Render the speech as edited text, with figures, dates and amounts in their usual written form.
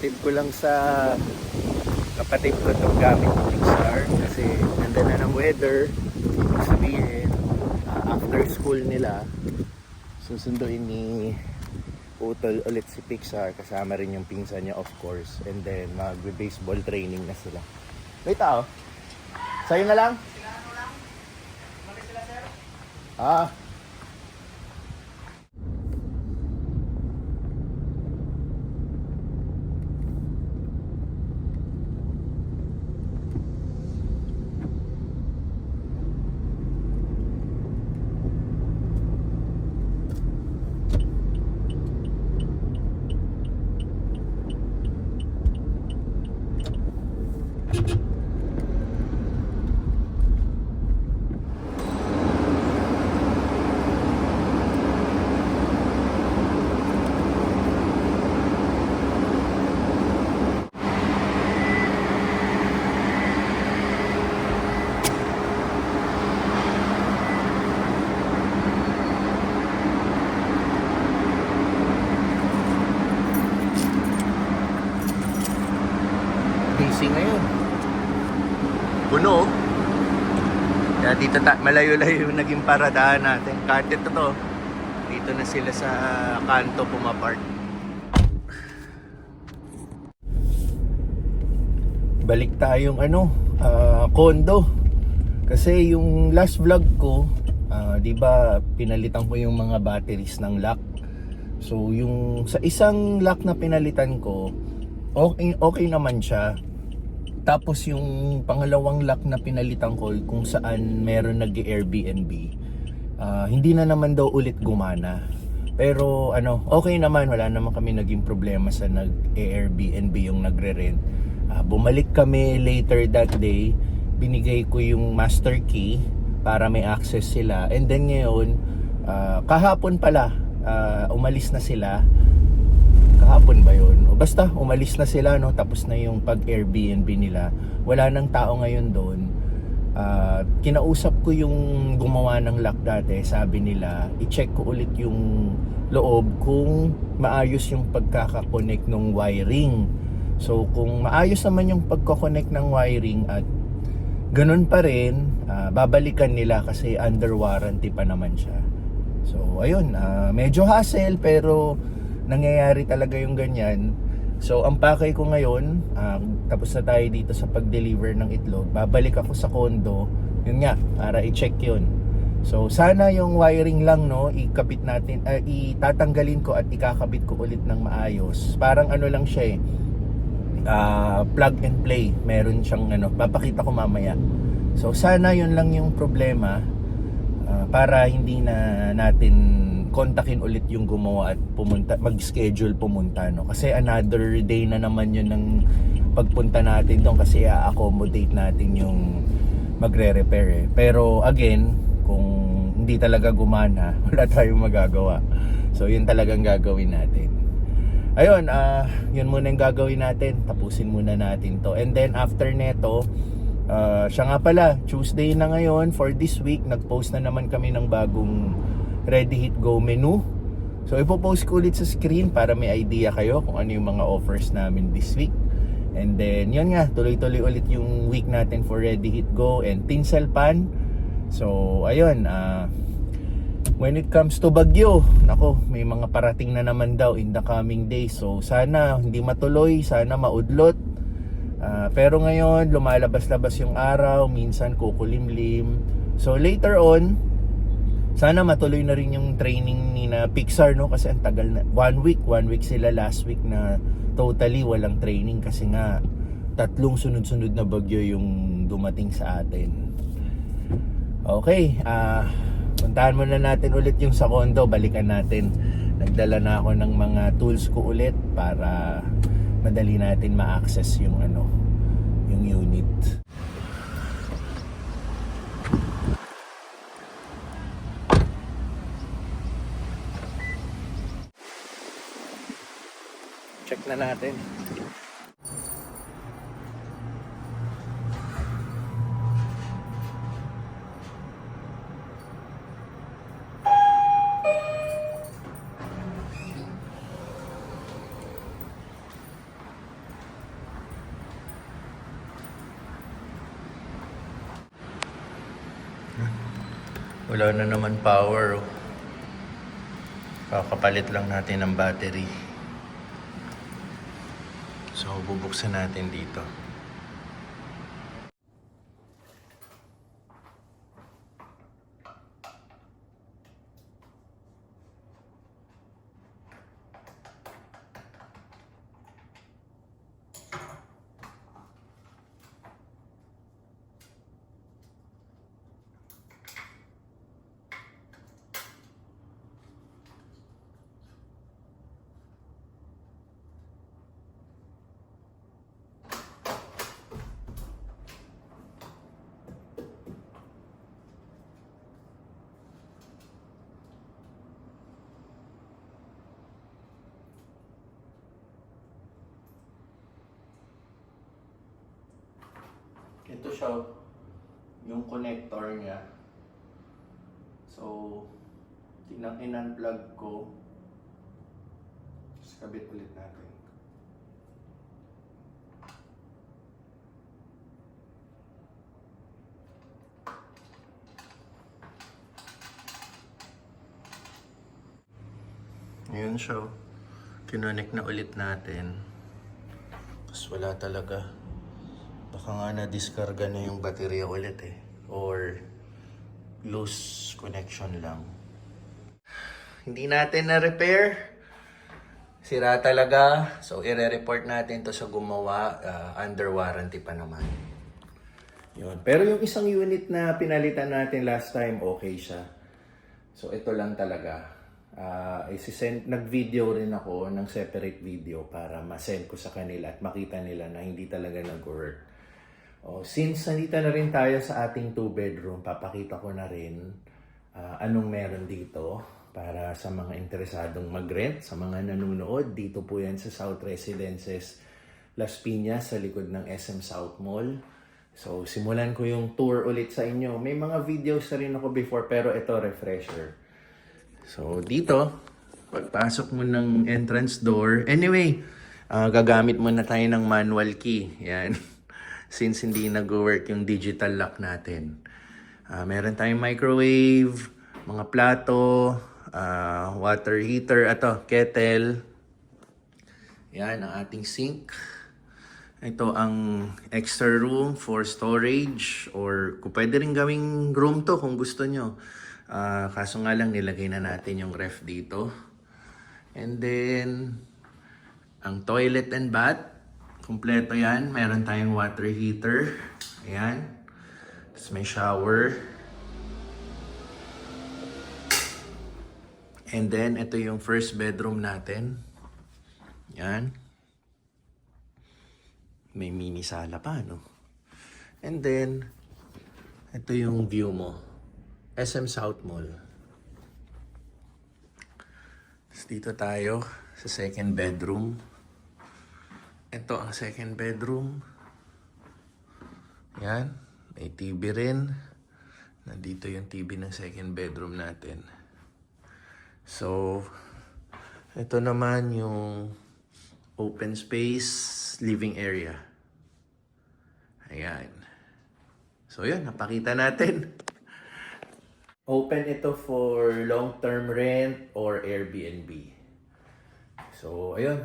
Hatid ko lang sa kapatid ko itong gamit ng Pixar kasi ganda na ng weather. Ibig sabihin, after school nila, susunduin ni Utol ulit si Pixar, kasama rin yung pinsan niya of course, and then mag-baseball training na sila. Wait sa'yo na lang? Ah. Busy ngayon. Puno. Kaya dito malayo-layo yung naging paradaan natin. Kahit ito to, dito na sila sa kanto pumapark. Balik tayong condo. Kasi yung last vlog ko, di ba pinalitan ko yung mga batteries ng lock. So yung sa isang lock na pinalitan ko, okay naman siya. Tapos yung pangalawang lock na pinalitan ko kung saan meron nag-Airbnb, hindi na naman daw ulit gumana. Pero okay naman, wala naman kami naging problema sa nag-Airbnb yung nagre-rent. Bumalik kami later that day, binigay ko yung master key para may access sila. And then ngayon, kahapon pala, umalis na sila. Kahapon ba yun? O basta umalis na sila, no? Tapos na yung pag-Airbnb nila. Wala nang tao ngayon doon. Kinausap ko yung gumawa ng lock dati. Sabi nila, i-check ko ulit yung loob kung maayos yung pagkakakonect ng wiring. So kung maayos naman yung pagkakonect ng wiring at ganun pa rin, babalikan nila kasi under warranty pa naman siya. So ayun, medyo hassle pero nangyayari talaga yung ganyan. So ang pakay ko ngayon, tapos na tayo dito sa pag-deliver ng itlog, babalik ako sa condo, yun nga, para i-check yun. So sana yung wiring lang, no, ikabit natin, itatanggalin ko at ikakabit ko ulit ng maayos. Parang lang siya plug and play. Meron siyang papakita ko mamaya. So sana yun lang yung problema, para hindi na natin kontakin ulit yung gumawa at mag-schedule pumunta, no? Kasi another day na naman yun ng pagpunta natin doon kasi i-accommodate natin yung magre-repair Pero again, kung hindi talaga gumana, wala tayong magagawa. So yun talagang gagawin natin. Ayun, yun muna yung gagawin natin. Tapusin muna natin to. And then after neto, siya nga pala, Tuesday na ngayon for this week, nag-post na naman kami ng bagong Ready Hit Go menu. So ipopost ko ulit sa screen para may idea kayo kung ano yung mga offers namin this week. And then yun nga, tuloy-tuloy ulit yung week natin for Ready Hit Go and Tinsel Pan. So ayun, when it comes to Baguio, nako, may mga parating na naman daw in the coming days. So sana hindi matuloy, sana maudlot. Pero ngayon lumalabas-labas yung araw, minsan kukulimlim. So later on, sana matuloy na rin yung training ni na Pixar, no? Kasi ang tagal na, 1 week sila last week na totally walang training kasi nga 3 sunod-sunod na bagyo yung dumating sa atin. Okay, puntahan muna natin ulit yung sa condo, balikan natin. Nagdala na ako ng mga tools ko ulit para madali natin ma-access yung yung unit. Check na natin. Wala na naman power. Oh. Kakapalit lang natin ng battery. So, bubuksan natin dito. Ito siya, yung connector niya. So, in-unplug ko. Tapos kabit ulit natin. Ayun siya. Kinonek na ulit natin. Tapos wala talaga. Baka nga na-discarga na yung baterya ulit eh. Or loose connection lang. Hindi natin na-repair. Sira talaga. So, i-report natin to sa gumawa. Under warranty pa naman. Yun. Pero yung isang unit na pinalitan natin last time, okay siya. So, ito lang talaga. Nag-video rin ako ng separate video para ma-send ko sa kanila at makita nila na hindi talaga nag-work. Since nandito na rin tayo sa ating 2-bedroom, papakita ko na rin anong meron dito para sa mga interesadong mag-rent, sa mga nanonood. Dito po yan sa South Residences Las Piñas sa likod ng SM South Mall. So, simulan ko yung tour ulit sa inyo. May mga videos na rin ako before pero ito refresher. So, dito, pagpasok mo ng entrance door, anyway, gagamit muna tayo ng manual key. Yan. Since hindi nag-work yung digital lock natin. Meron tayong microwave, mga plato, water heater, kettle. Yan, ang ating sink. Ito ang extra room for storage or kung pwede rin gawing room to kung gusto nyo. Kaso nga lang nilagay na natin yung ref dito. And then, ang toilet and bath. Kompleto yan. Meron tayong water heater. Ayan. Tapos may shower. And then, ito yung first bedroom natin. Ayan. May mini sala pa, no? And then, ito yung view mo. SM South Mall. Tapos dito tayo sa second bedroom. Ito ang second bedroom. Yan. May TV rin. Nandito yung TV ng second bedroom natin. So, ito naman yung open space living area. Ayan. So, yun. Napakita natin. Open ito for long-term rent or Airbnb. So, ayun.